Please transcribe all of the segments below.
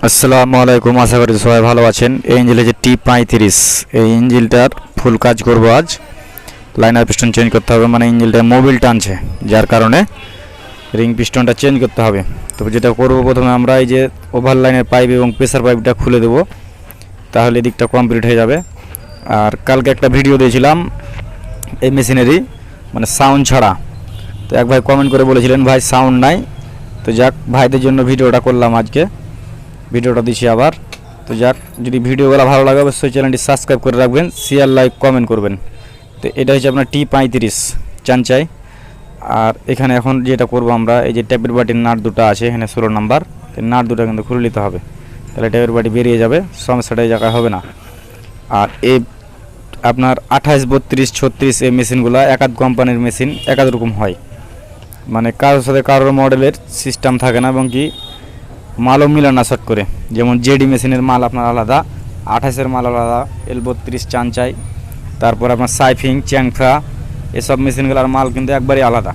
আসসালামু আলাইকুম, আশা করি সবাই ভালো আছেন। এই ইঞ্জিনের যে T35, এই ইঞ্জিনটার ফুল কাজ করব আজ। লাইনার পিস্টন চেঞ্জ করতে হবে, মানে ইঞ্জিনটা মোবিল টানছে, যার কারণে রিং পিস্টনটা চেঞ্জ করতে হবে। তবে যেটা করব, প্রথমে আমরা এই যে ওভার লাইনের পাইপ এবং প্রেসার পাইপটা খুলে দেব, তাহলে এদিকটা কমপ্লিট হয়ে যাবে। আর কালকে একটা ভিডিও দিয়েছিলাম এই মেশিনেরই, মানে সাউন্ড ছাড়া। তো এক ভাই কমেন্ট করে বলেছিলেন ভাই সাউন্ড নাই, তো যাক ভাইদের জন্য ভিডিওটা করলাম আজকে, ভিডিওটা দিচ্ছি আবার। তো যাক, যদি ভিডিওগুলো ভালো লাগে অবশ্যই চ্যানেলটি সাবস্ক্রাইব করে রাখবেন, শেয়ার লাইক কমেন্ট করবেন। তো এটা হচ্ছে আপনার T35 চানচাই। আর এখানে এখন যেটা করব আমরা, এই যে ট্যাপের বাটির নাট দুটো আছে এখানে 16 নাম্বার, এই নাট দুটো কিন্তু খুলে নিতে হবে, তাহলে ট্যাপের বাটি বেরিয়ে যাবে, সমস্যাটা এই জায়গায় হবে না। আর এই আপনার 28, 32, 36 এই মেশিনগুলো এক আধ কোম্পানির মেশিন এক আধ রকম হয়, মানে কারোর সাথে কারোর মডেলের সিস্টেম থাকে না, এবং কি মালও মিলে না শর্ট করে। যেমন জেডি মেশিনের মাল আপনার আলাদা, 28-এর মাল আলাদা, L32 চানচাই, তারপর আপনার সাইফিং, চ্যাংফা, এসব মেশিনগুলোর মাল কিন্তু একবারই আলাদা।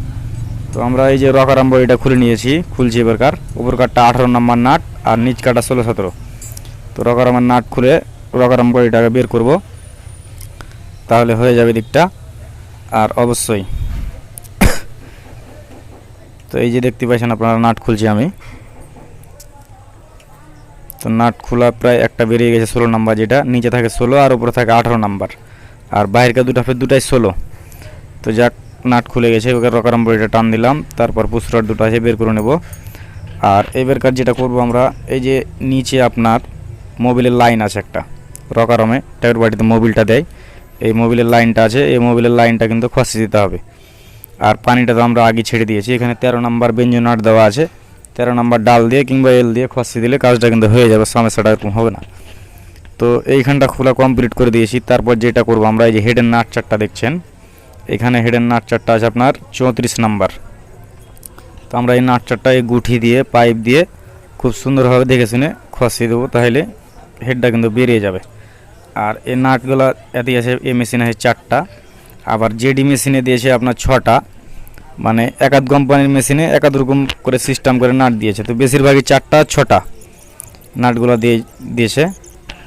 তো আমরা এই যে রকার এটা খুলে নিয়েছি, খুলছি এবারকার। উপর কাঠটা 18 নম্বর নাট আর নিচ কাটা 16-17। তো রকার নাট খুলে রকার এটাকে বের করব, তাহলে হয়ে যাবে দিকটা। আর অবশ্যই তো এই যে দেখতে পাচ্ছেন আপনারা, নাট খুলছি আমি। তো নাট খোলা প্রায় একটা বেরিয়ে গেছে 16 নাম্বার, যেটা নিচে থাকে 16 আর উপরে থাকে 18 নাম্বার, আর বাইরের দুটাই 16। তো যাক, নাট খুলে গেছে, ওকে রকার এটা টান দিলাম, তারপর পুশরড দুটো আছে বের করে নেব। আর এবারকার যেটা করব আমরা, এই যে নিচে আপনার মোবিলের লাইন আছে একটা, রকারমে টায়ার বাড়িতে মোবিলটা দেয়, এই মোবিলের লাইনটা আছে, এই মোবিলের লাইনটা কিন্তু খসিয়ে দিতে হবে। আর পানিটা তো আমরা আগে ছেড়ে দিয়েছি, এখানে 13 নাম্বার বেঞ্জো নাট দেওয়া আছে, 13 নাম্বার ডাল দিয়ে কিংবা এল দিয়ে খসিয়ে দিলে কাজটা কিন্তু হয়ে যাবে, সমস্যাটা এরকম হবে না। তো এইখানটা খোলা কমপ্লিট করে দিয়েছি। তারপর যেটা করব আমরা, এই যে হেডের নাট চারটা দেখছেন, এখানে হেডের নাট চারটা আছে আপনার 34 নাম্বার। তো আমরা এই নাট চারটা এই গুঠি দিয়ে পাইপ দিয়ে খুব সুন্দরভাবে দেখে শুনে খসিয়ে দেবো, তাহলে হেডটা কিন্তু বেরিয়ে যাবে। আর এই নাটগুলো এতে আছে, এই মেশিনে আছে 4টা, আবার জেডি মেশিনে দিয়েছে আপনার 6টা, মানে এক আধ কোম্পানির মেশিনে এক আধ রকম করে সিস্টেম করে নাট দিয়েছে। তো বেশিরভাগই 4টা 6টা নাটগুলো দিয়েছে।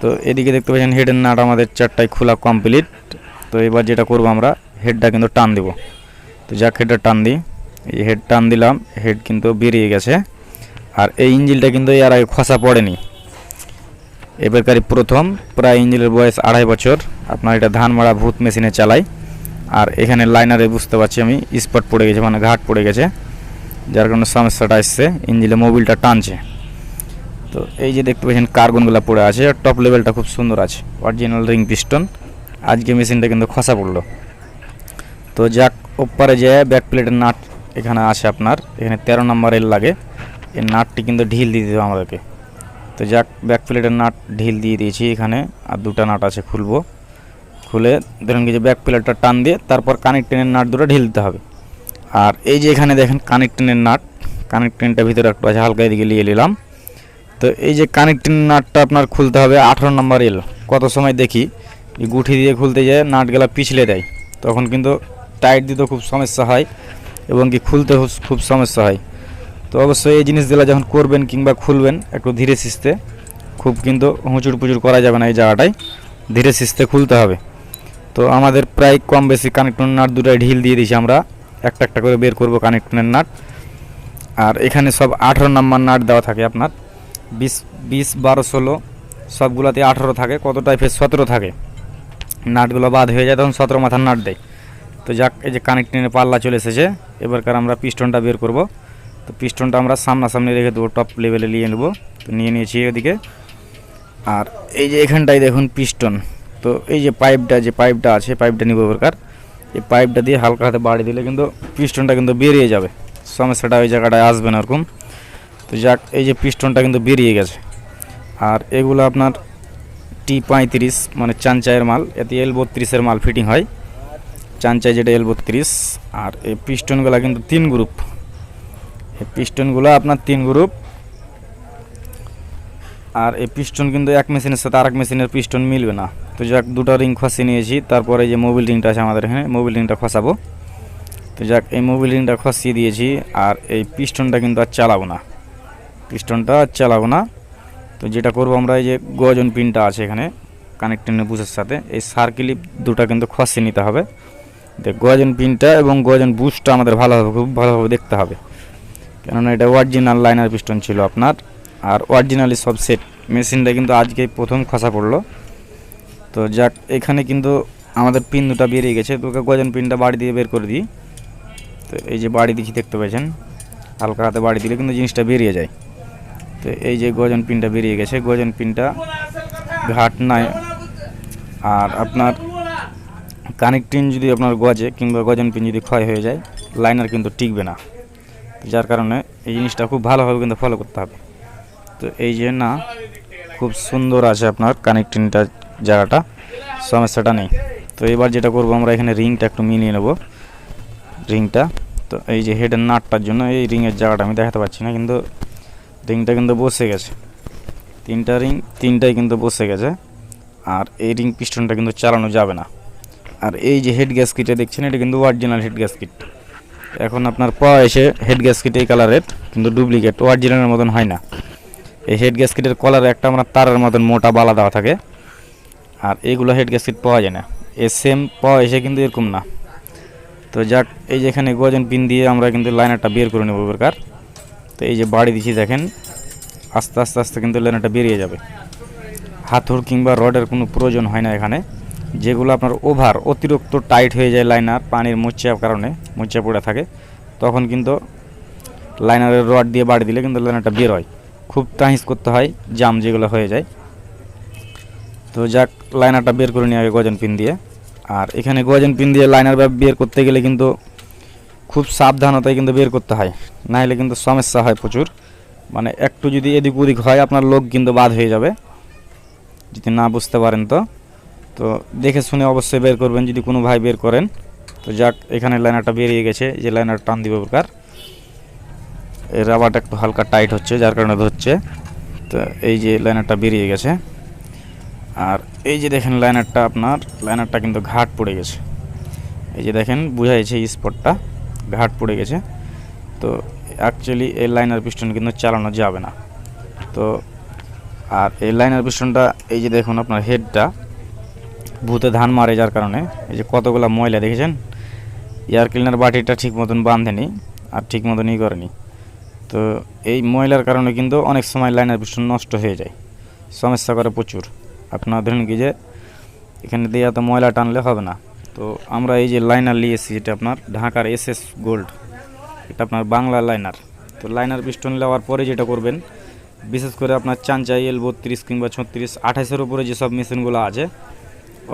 তো এদিকে দেখতে পাচ্ছেন হেডের নাট আমাদের 4টাই খোলা কমপ্লিট। তো এবার যেটা করব আমরা, হেডটা কিন্তু টান দিব। তো যাক, হেডটা টান দিই, এই হেড টান দিলাম, হেড কিন্তু বেরিয়ে গেছে। আর এই ইঞ্জিনটা কিন্তু এর আগে খসা পড়েনি, এবারকারই প্রথম। প্রায় ইঞ্জিনের বয়স 2.5 বছর। আপনার এটা ধান মারা ভূত মেশিনে চালাই। আর এখানে লাইনারে বুঝতে পারছি আমি স্পট পড়ে গেছে, মানে ঘাট পড়ে গেছে, যার কারণে সমস্যাটা আসছে, ইঞ্জিনে মোবিলটা টানছে। তো এই যে দেখতে পাচ্ছেন কার্বনগুলো পড়ে আছে, টপ লেভেলটা খুব সুন্দর আছে, অরিজিনাল রিং পিস্টন। আজকে মেশিনটা কিন্তু খসা পড়লো। তো যাক, ওপারে যে ব্যাক প্লেটের নাট এখানে আছে আপনার, এখানে 13 নাম্বার এল লাগে, এই নাটটি কিন্তু ঢিল দিয়ে দিতে আমাদেরকে। তো যাক, ব্যাক প্লেটের নাট ঢিল দিয়ে দিয়েছি এখানে, আর দুটো নাট আছে খুলবো। খুলে ধরুন কি যে ব্যাক প্লেটটা টান দিয়ে তারপর কানেক্টিংয়ের নাট দুটো ঢিল দিতে হবে। আর এই যে এখানে দেখেন কানেক্টিংয়ের নাট, কানেক্টিংটা ভিতরে একটু আছে, হালকা এদিকে নিয়ে নিলাম। তো এই যে কানেক্টিং নাটটা আপনার খুলতে হবে 18 নম্বর এল। কত সময় দেখি এই গুঠি দিয়ে খুলতে যায় নাটগুলা পিছলে দেয়, তখন কিন্তু টাইট দিতে খুব সমস্যা হয়, এবং কি খুলতে খুব সমস্যা হয়। তো অবশ্যই এই জিনিসগুলো যখন করবেন কিংবা খুলবেন, একটু ধীরে সিস্তে, খুব কিন্তু হুঁচুর পুচুর করা যাবে না, এই জায়গাটায় ধীরে সিস্তে খুলতে হবে। তো আমাদের প্রায় কম বেশি কানেক্টরের নাট দুটাই ঢিল দিয়ে দিয়েছি আমরা, একটা একটা করে বের করব কানেক্টরের নাট। আর এখানে সব 18 নাম্বার নাট দেওয়া থাকে আপনার, 20, 12, 16 সবগুলোতে 18 থাকে, কতটাই ফের 17 থাকে। নাটগুলো বাদ হয়ে যায় তখন 17 মাথার নাট দেয়। তো যাক, এই যে কানেক্টিংয়ের পাল্লা চলে এসেছে, এবারকার আমরা পিস্টনটা বের করব। তো পিস্টনটা আমরা সামনাসামনি রেখে দেবো, টপ লেভেলে নিয়ে নেব। তো নিয়ে নিয়েছি এদিকে। আর এই যে এখানটাই দেখুন পিস্টন। তো এই যে পাইপটা আছে, পাইপটা নিব এবারকার। এই পাইপটা দিয়ে হালকা হাতে বাড়ি দিলে কিন্তু পিস্টনটা কিন্তু বেরিয়ে যাবে, সমস্যাটা ওই জায়গাটায় আসবে না এরকম। তো যাক, এই যে পিস্টনটা কিন্তু বেরিয়ে গেছে। আর এগুলো আপনার T35 মানে চানচাইয়ের মাল, এতে L32 মাল ফিটিং হয়, চানচাই যেটা L32। আর এই পিস্টনগুলো কিন্তু 3 গ্রুপ, এই পিস্টনগুলো আপনার 3 গ্রুপ। আর এই পিস্টন কিন্তু এক মেশিনের সাথে আরেক মেশিনের পিস্টন মিলবে না। তো যাক, দুটো রিং খসিয়ে নিয়েছি, তারপরে যে মোবিল রিংটা আছে আমাদের এখানে, মোবিল রিংটা খসাবো। তো যাক, এই মোবিল রিংটা খসিয়ে দিয়েছি। আর এই পিস্টনটা কিন্তু আর চালাবো না, পিস্টনটা আর চালাবো না। তো যেটা করব আমরা, এই যে গজন পিনটা আছে এখানে কানেক্টিংয়ের বুশের সাথে, এই সার্কেলিপ দুটো কিন্তু খসিয়ে নিতে হবে। গজন পিনটা এবং গজন বুশটা আমাদের ভালোভাবে, খুব ভালোভাবে দেখতে হবে, কেননা এটা অরিজিনাল লাইনার পিস্টন ছিল আপনার, আর অরিজিনালি সব সেট। মেশিনটা কিন্তু আজকে প্রথম খসা পড়লো। তো যাক, এখানে কিন্তু আমাদের পিন দুটা বেরিয়ে গেছে। তো গজন পিনটা বাড়ি দিয়ে বের করে দিই। তো এই যে বাড়ি দিচ্ছি, দেখতে পেয়েছেন, হালকা হাতে বাড়ি দিলে কিন্তু জিনিসটা বেরিয়ে যায়। তো এই যে গজন পিনটা বেরিয়ে গেছে, গজন পিনটা ঘাট নাই। আর আপনার কানেক্টিং যদি আপনার গজে কিংবা গজন পিন যদি ক্ষয় হয়ে যায়, লাইনার কিন্তু টিকবে না। যার কারণে এই জিনিসটা খুব ভালোভাবে কিন্তু ফলো করতে হবে। তো এই যে না, খুব সুন্দর আছে আপনার কানেক্টিংটা, জায়গাটা সমস্যাটা নেই। তো এবার যেটা করব আমরা, এখানে রিংটা একটু মিলিয়ে নেব, রিংটা। তো এই যে হেডের নাটটার জন্য এই রিংয়ের জায়গাটা আমি দেখাতে পারছি না, কিন্তু রিংটা কিন্তু বসে গেছে। তিনটাই কিন্তু বসে গেছে। আর এই রিং পিস্টনটা কিন্তু চালানো যাবে না। আর এই যে হেড গ্যাসকিটে দেখছেন, এটা কিন্তু অরিজিনাল হেড গ্যাসকিট। এখন আপনার পাওয়া এসে হেড গ্যাসকিট এই কালারের, কিন্তু ডুপ্লিকেট, অরিজিনালের মতন হয় না। এই হেড গ্যাসকিটের কলারে একটা আমরা তারের মতন মোটা বালা দেওয়া থাকে, আর এইগুলো হেড গ্যাসকিট পাওয়া যায় না। এ সেম পাওয়া এসে কিন্তু এরকম না। তো যাক, এই যে এখানে গজন পিন দিয়ে আমরা কিন্তু লাইনারটা বের করে নেব বেরকার। তো এই যে বাড়ি দিচ্ছি দেখেন, আস্তে আস্তে আস্তে কিন্তু লাইনারটা বেরিয়ে যাবে। হাতুড় কিংবা রডের কোনো প্রয়োজন হয় না এখানে। যেগুলো আপনার অতিরিক্ত টাইট হয়ে যায় লাইনার, পানির মোচার কারণে মোচা পড়ে থাকে, তখন কিন্তু লাইনারের রড দিয়ে বাড়ি দিলে কিন্তু লাইনারটা বের হয়। খুব টাইস করতে হয়, জাম যেগুলো হয়ে যায়। তো যাক, লাইনারটা বের করে নিয়ে আগে গজন পিন দিয়ে। আর এখানে গজন পিন দিয়ে লাইনার বের করতে গেলে কিন্তু খুব সাবধানতায় কিন্তু বের করতে হয়, নাহলে কিন্তু সমস্যা হয় প্রচুর। মানে একটু যদি এদিক ওদিক হয়, আপনার লোক কিন্তু বাদ হয়ে যাবে যদি না বুঝতে পারেন। তো দেখে শুনে অবশ্যই বের করবেন যদি কোনো ভাই বের করেন। তো যাক, এখানে লাইনারটা বেরিয়ে গেছে, যে লাইনার টান দিবে প্রকার, এই রাবারটা একটু হালকা টাইট হচ্ছে, যার কারণে ধরছে। তো এই যে লাইনারটা বেরিয়ে গেছে। আর এই যে দেখেন লাইনারটা কিন্তু ঘাট পড়ে গেছে। এই যে দেখেন, বোঝা যাচ্ছে স্পটটা ঘাট পড়ে গেছে। তো অ্যাকচুয়ালি এই লাইনার পিস্টন কিন্তু চালানো যাবে না। তো আর এই লাইনার পিস্টনটা, এই যে দেখুন আপনার হেডটা ভূতে ধান মারে, যার কারণে এই যে কতগুলো ময়লা দেখেছেন। এয়ার ক্লিনার বাটিটা ঠিক মতন বাঁধেনি আর ঠিক মতন করেনি। তো এই ময়লার কারণে কিন্তু অনেক সময় লাইনার পিস্টন নষ্ট হয়ে যায়, সমস্যা করে প্রচুর। আপনার ধরুন কি যে এখানে দিয়ে এত ময়লা টানলে হবে না। তো আমরা এই যে লাইনার নিয়েছি, যেটা আপনার ঢাকার SS গোল্ড, এটা আপনার বাংলা লাইনার। তো লাইনার পিস্টন নেওয়ার পরে যেটা করবেন, বিশেষ করে আপনার চাঞ্চাই L32 কিংবা 36, 28-এর উপরে যেসব মেশিনগুলো আছে,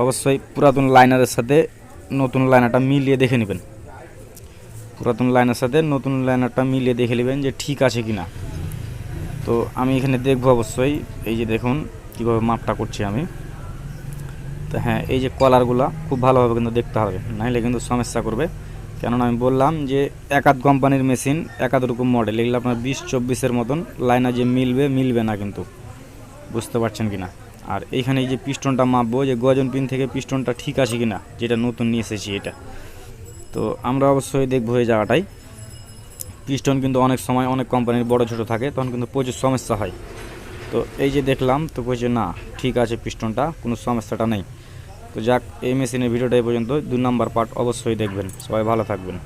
অবশ্যই পুরাতন লাইনারের সাথে নতুন লাইনারটা মিলিয়ে দেখে নেবেন। পুরাতন লাইনারের সাথে নতুন লাইনারটা মিলিয়ে দেখে নেবেন যে ঠিক আছে কি না। তো আমি এখানে দেখবো অবশ্যই, এই যে দেখুন কীভাবে মাপটা করছি আমি। তো হ্যাঁ, এই যে কলারগুলো খুব ভালোভাবে কিন্তু দেখতে হবে, নাহলে কিন্তু সমস্যা করবে। কেননা আমি বললাম যে একাধ কোম্পানির মেশিন, একাধ রকম মডেল, এগুলো আপনার 20-24-এর মতন লাইনার যে মিলবে না কিন্তু, বুঝতে পারছেন কি না। আর এইখানে এই যে পিস্টনটা মাপবো, যে গজন পিন থেকে পিস্টনটা ঠিক আছে কি না, যেটা নতুন নিয়ে এসেছি এটা। তো আমরা অবশ্যই দেখবো এই জায়গাটাই। পিস্টন কিন্তু অনেক সময় অনেক কোম্পানির বড় ছোটো থাকে, তখন কিন্তু প্রচুর সমস্যা হয়। তো এই যে দেখলাম, তো বলছে না ঠিক আছে, পিস্টনটা কোনো সমস্যাটা নেই। তো যাক, এই মেশিনের ভিডিওটা এই পর্যন্ত। 2 নম্বর পার্ট অবশ্যই দেখবেন। সবাই ভালো থাকবেন।